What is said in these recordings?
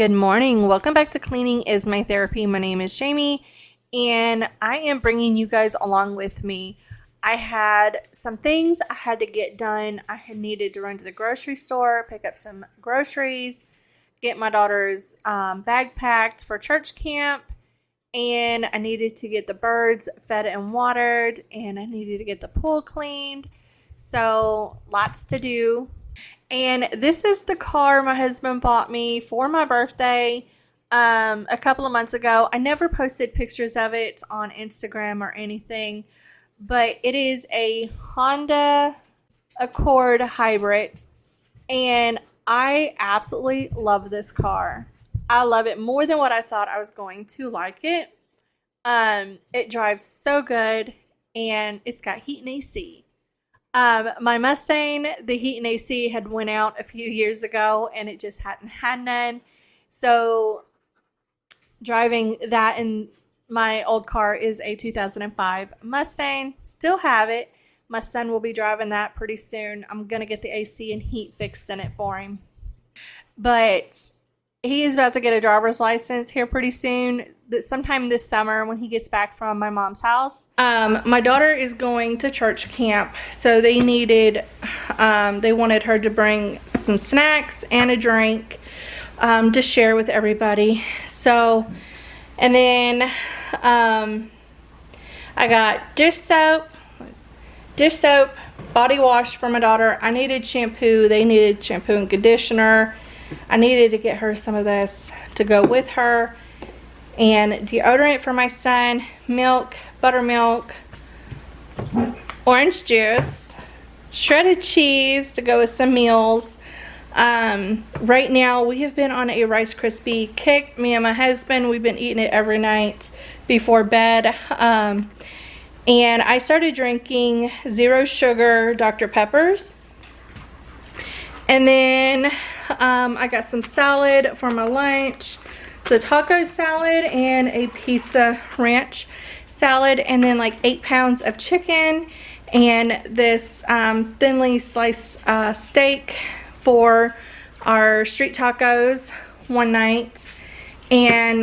Good morning. Welcome back to Cleaning is My Therapy. My name is Jamie, and I am bringing you guys along with me. I had some things I had to get done. I had needed to run to the grocery store, pick up some groceries, get my daughter's bag packed for church camp, and I needed to get the birds fed and watered, and I needed to get the pool cleaned. So lots to do. And this is the car my husband bought me for my birthday a couple of months ago. I never posted pictures of it on Instagram or anything, but it is a Honda Accord hybrid, and I absolutely love this car. I love it more than what I thought I was going to like it. It drives so good, and it's got heat and AC. My Mustang, the heat and AC had went out a few years ago and it just hadn't had none. So driving that in my old car is a 2005 Mustang. Still have it. My son will be driving that pretty soon. I'm going to get the AC and heat fixed in it for him. But he is about to get a driver's license here pretty soon, sometime this summer when he gets back from my mom's house. My daughter is going to church camp, so they wanted her to bring some snacks and a drink to share with everybody. So, and then I got dish soap, body wash for my daughter. I needed shampoo. They needed shampoo and conditioner. I needed to get her some of this to go with her. And deodorant for my son, milk, buttermilk, orange juice, shredded cheese to go with some meals. Right now we have been on a Rice Krispie kick. Me and my husband, we've been eating it every night before bed. And I started drinking zero sugar Dr. Peppers. And then I got some salad for my lunch. It's a taco salad and a pizza ranch salad, and then like 8 pounds of chicken and this thinly sliced steak for our street tacos one night. And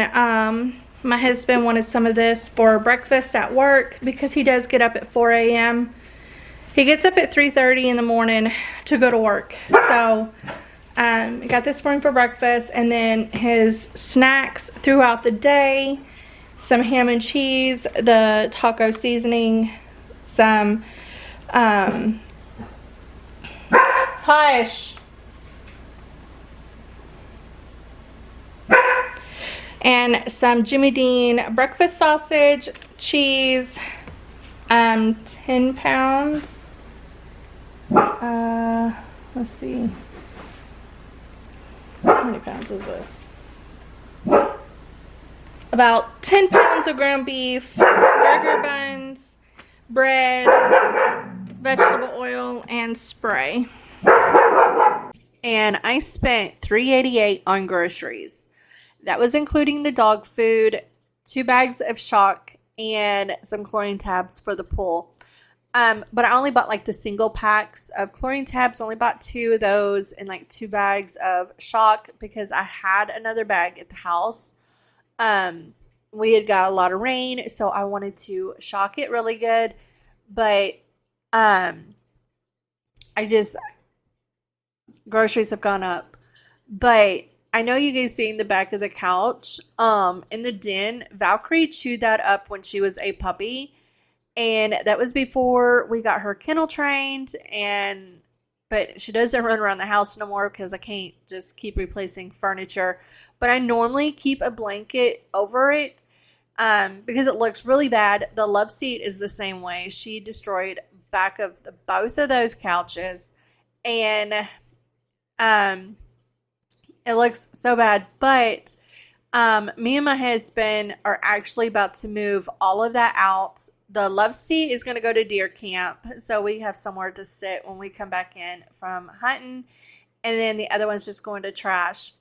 my husband wanted some of this for breakfast at work because he does get up at 4 a.m. He gets up at 3:30 in the morning to go to work. So I got this for him for breakfast, and then his snacks throughout the day, some ham and cheese, the taco seasoning, some hush, and some Jimmy Dean breakfast sausage, cheese, 10 pounds. Let's see. How many pounds is this? About 10 pounds of ground beef, burger buns, bread, vegetable oil, and spray. And I spent $3.88 on groceries. That was including the dog food, 2 bags of Shock, and some chlorine tabs for the pool. But I only bought like the single packs of chlorine tabs. Only bought 2 of those and like 2 bags of Shock because I had another bag at the house. We had got a lot of rain, so I wanted to Shock it really good. But groceries have gone up. But I know you guys see in the back of the couch, in the den, Valkyrie chewed that up when she was a puppy. And that was before we got her kennel trained, but she doesn't run around the house no more because I can't just keep replacing furniture. But I normally keep a blanket over it because it looks really bad. The love seat is the same way. She destroyed back of both of those couches, and it looks so bad. But me and my husband are actually about to move all of that out. The love seat is going to go to deer camp, so we have somewhere to sit when we come back in from hunting. And then the other one's just going to trash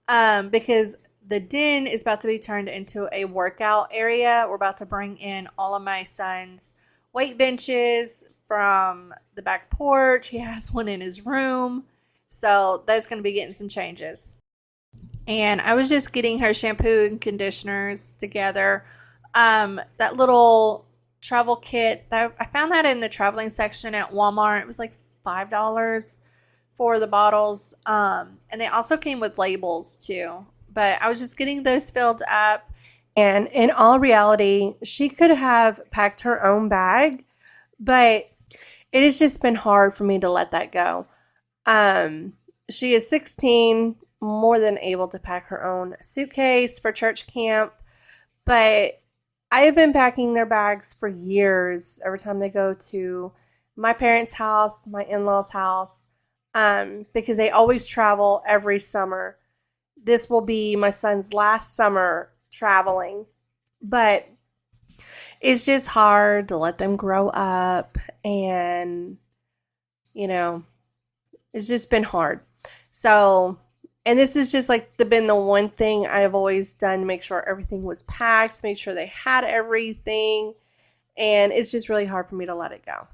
because the den is about to be turned into a workout area. We're about to bring in all of my son's weight benches from the back porch. He has one in his room, so that's going to be getting some changes. and I was just getting her shampoo and conditioners together. That little travel kit, that I found that in the traveling section at Walmart. It was like $5 for the bottles. And they also came with labels too. But I was just getting those filled up. And in all reality, she could have packed her own bag, but it has just been hard for me to let that go. She is 16, more than able to pack her own suitcase for church camp, but I have been packing their bags for years every time they go to my parents' house, my in-laws' house, because they always travel every summer. This will be my son's last summer traveling, but it's just hard to let them grow up, and it's just been hard. So, and this is just like been the one thing I have always done to make sure everything was packed, make sure they had everything, and it's just really hard for me to let it go.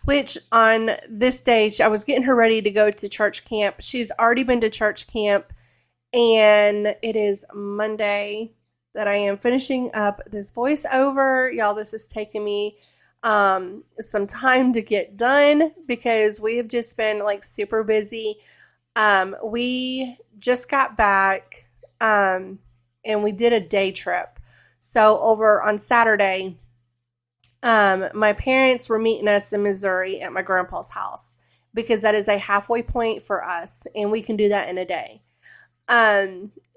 Which on this stage, I was getting her ready to go to church camp. She's already been to church camp, and it is Monday that I am finishing up this voiceover. Y'all, this is taking me some time to get done because we have just been like super busy. We just got back and we did a day trip. So over on Saturday, my parents were meeting us in Missouri at my grandpa's house because that is a halfway point for us, and we can do that in a day.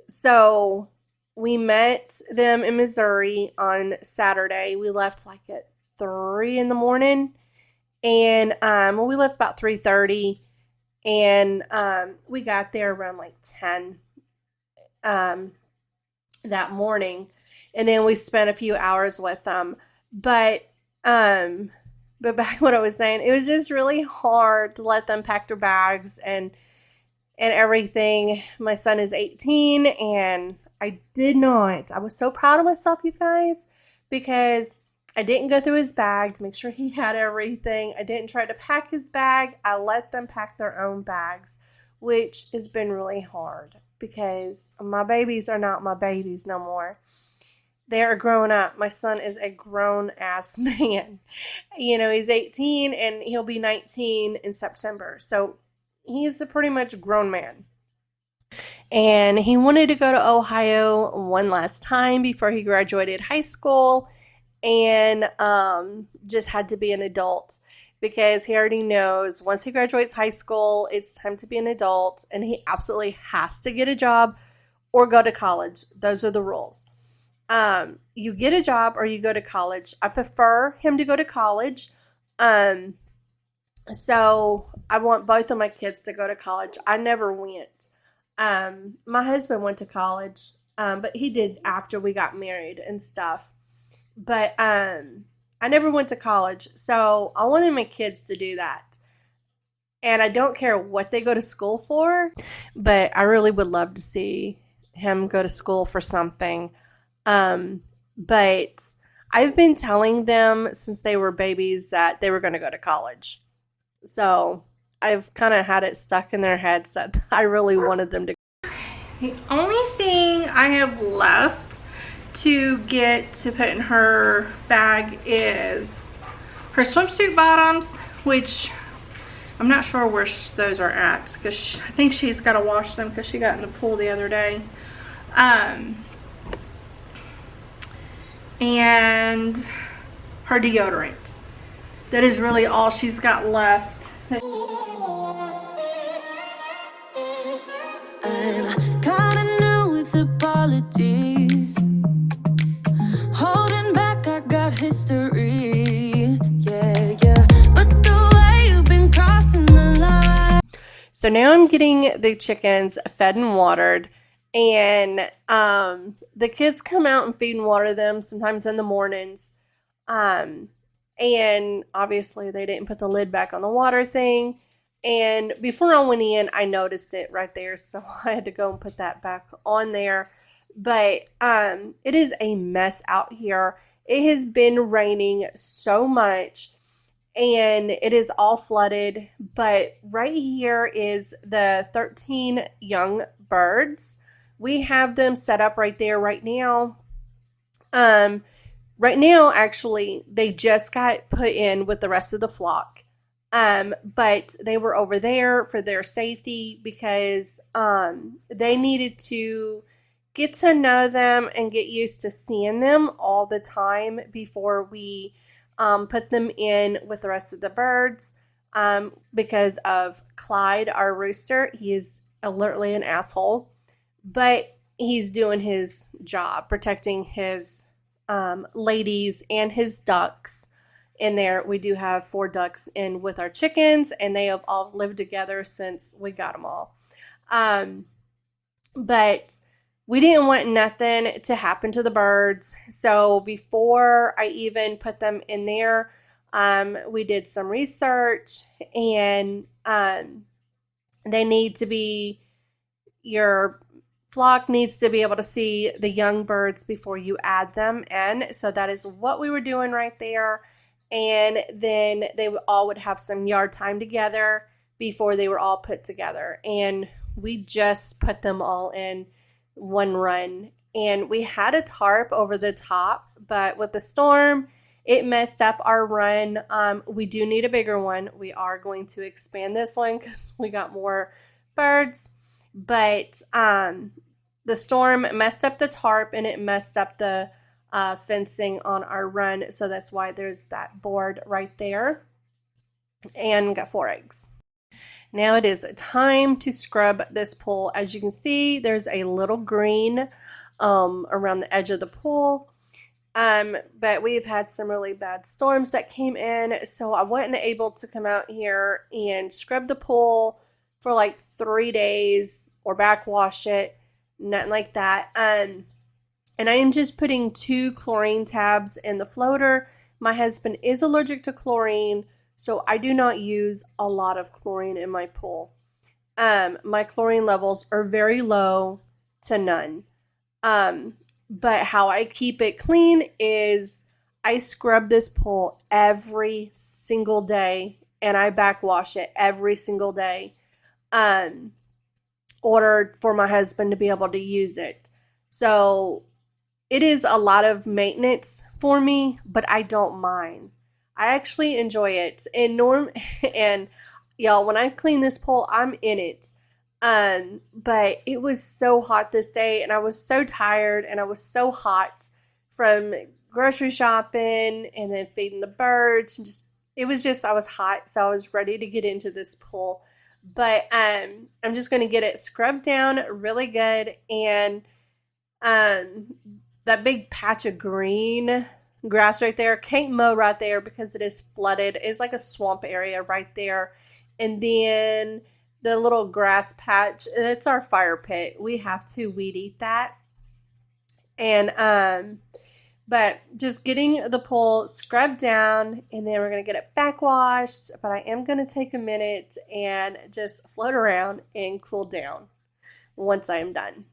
So we met them in Missouri on Saturday. We left like at 3 in the morning, and we left about 3:30, and we got there around like 10 that morning, and then we spent a few hours with them. But back to what I was saying, it was just really hard to let them pack their bags and everything. My son is 18, and I was so proud of myself, you guys, because I didn't go through his bag to make sure he had everything. I didn't try to pack his bag. I let them pack their own bags, which has been really hard because my babies are not my babies no more. They are grown up. My son is a grown-ass man. He's 18, and he'll be 19 in September. So he's a pretty much grown man. And he wanted to go to Ohio one last time before he graduated high school, and just had to be an adult because he already knows once he graduates high school, it's time to be an adult, and he absolutely has to get a job or go to college. Those are the rules. You get a job or you go to college. I prefer him to go to college. So I want both of my kids to go to college. I never went. My husband went to college, but he did after we got married and stuff. But I never went to college, so I wanted my kids to do that. And I don't care what they go to school for, but I really would love to see him go to school for something. But I've been telling them since they were babies that they were going to go to college. So I've kind of had it stuck in their heads that I really wanted them to. The only thing I have left to get to put in her bag is her swimsuit bottoms, which I'm not sure where those are at because I think she's got to wash them because she got in the pool the other day. And her deodorant. That is really all she's got left. I'm kinda new with apologies. Holding back, I got history. Yeah. But the way you've been crossing the line. So now I'm getting the chickens fed and watered. And the kids come out and feed and water them sometimes in the mornings. And obviously they didn't put the lid back on the water thing. And before I went in, I noticed it right there. So I had to go and put that back on there. But it is a mess out here. It has been raining so much. And it is all flooded. But right here is the 13 young birds, we have them set up right there right now. Right now, actually, they just got put in with the rest of the flock. But they were over there for their safety because they needed to get to know them and get used to seeing them all the time before we put them in with the rest of the birds. Because of Clyde, our rooster, he is alertly an asshole, but he's doing his job, protecting his ladies and his ducks in there. We do have 4 ducks in with our chickens, and they have all lived together since we got them all. But we didn't want nothing to happen to the birds. So before I even put them in there, we did some research, and they need to be, your flock needs to be able to see the young birds before you add them in. So that is what we were doing right there. And then they all would have some yard time together before they were all put together. And we just put them all in one run. And we had a tarp over the top, but with the storm, it messed up our run. We do need a bigger one. We are going to expand this one because we got more birds. But the storm messed up the tarp, and it messed up the fencing on our run. So that's why there's that board right there. And got 4 eggs. Now it is time to scrub this pool. As you can see, there's a little green around the edge of the pool. But we've had some really bad storms that came in, so I wasn't able to come out here and scrub the pool for like 3 days or backwash it, nothing like that. And I am just putting 2 chlorine tabs in the floater. My husband is allergic to chlorine, so I do not use a lot of chlorine in my pool. My chlorine levels are very low to none. But how I keep it clean is I scrub this pool every single day, and I backwash it every single day. Ordered for my husband to be able to use it. So it is a lot of maintenance for me, but I don't mind. I actually enjoy it. And y'all, when I clean this pool, I'm in it. But it was so hot this day, and I was so tired, and I was so hot from grocery shopping and then feeding the birds, and I was hot, so I was ready to get into this pool. But I'm just going to get it scrubbed down really good, and that big patch of green grass right there, can't mow right there because it is flooded. It's like a swamp area right there. And then the little grass patch, it's our fire pit. We have to weed eat that. And but just getting the pool scrubbed down, and then we're going to get it backwashed. But I am going to take a minute and just float around and cool down once I'm done.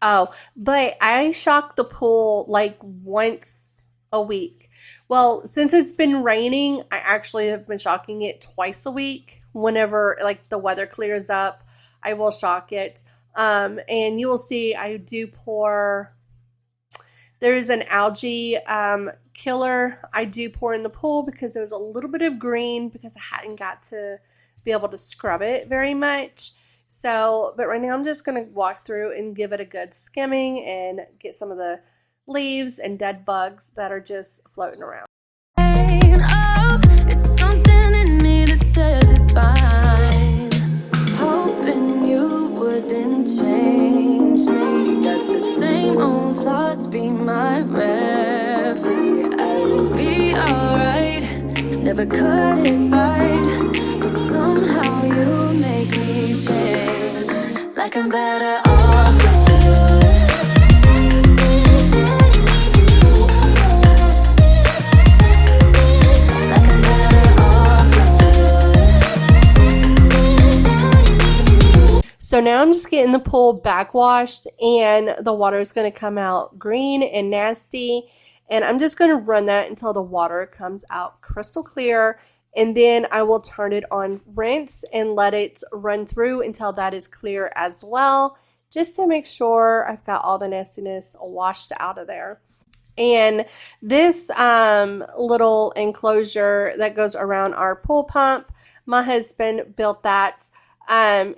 Oh, but I shock the pool like once a week. Well, since it's been raining, I actually have been shocking it twice a week. Whenever like the weather clears up, I will shock it. And you will see I do pour. There is an algae killer I do pour in the pool because there was a little bit of green because I hadn't got to be able to scrub it very much. So, but right now I'm just going to walk through and give it a good skimming and get some of the leaves and dead bugs that are just floating around. Oh, it's something in me that says it's fine. Hoping you wouldn't change me. Got the same old thoughts, be my referee. I will be alright. Never cut it right, but somehow you make me change. Like I'm better off with you. So now I'm just getting the pool backwashed, and the water is going to come out green and nasty, and I'm just going to run that until the water comes out crystal clear, and then I will turn it on rinse and let it run through until that is clear as well, just to make sure I've got all the nastiness washed out of there. And this little enclosure that goes around our pool pump, my husband built that.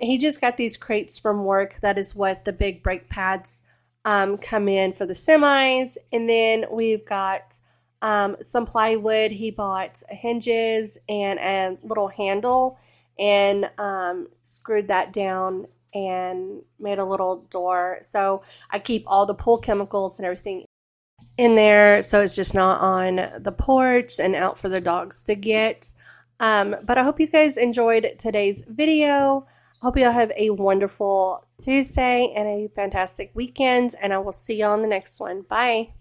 He just got these crates from work. That is what the big brake pads come in for the semis. And then we've got some plywood. He bought hinges and a little handle and screwed that down and made a little door. So I keep all the pool chemicals and everything in there, so it's just not on the porch and out for the dogs to get. But I hope you guys enjoyed today's video. I hope you all have a wonderful Tuesday and a fantastic weekend, and I will see you on the next one. Bye.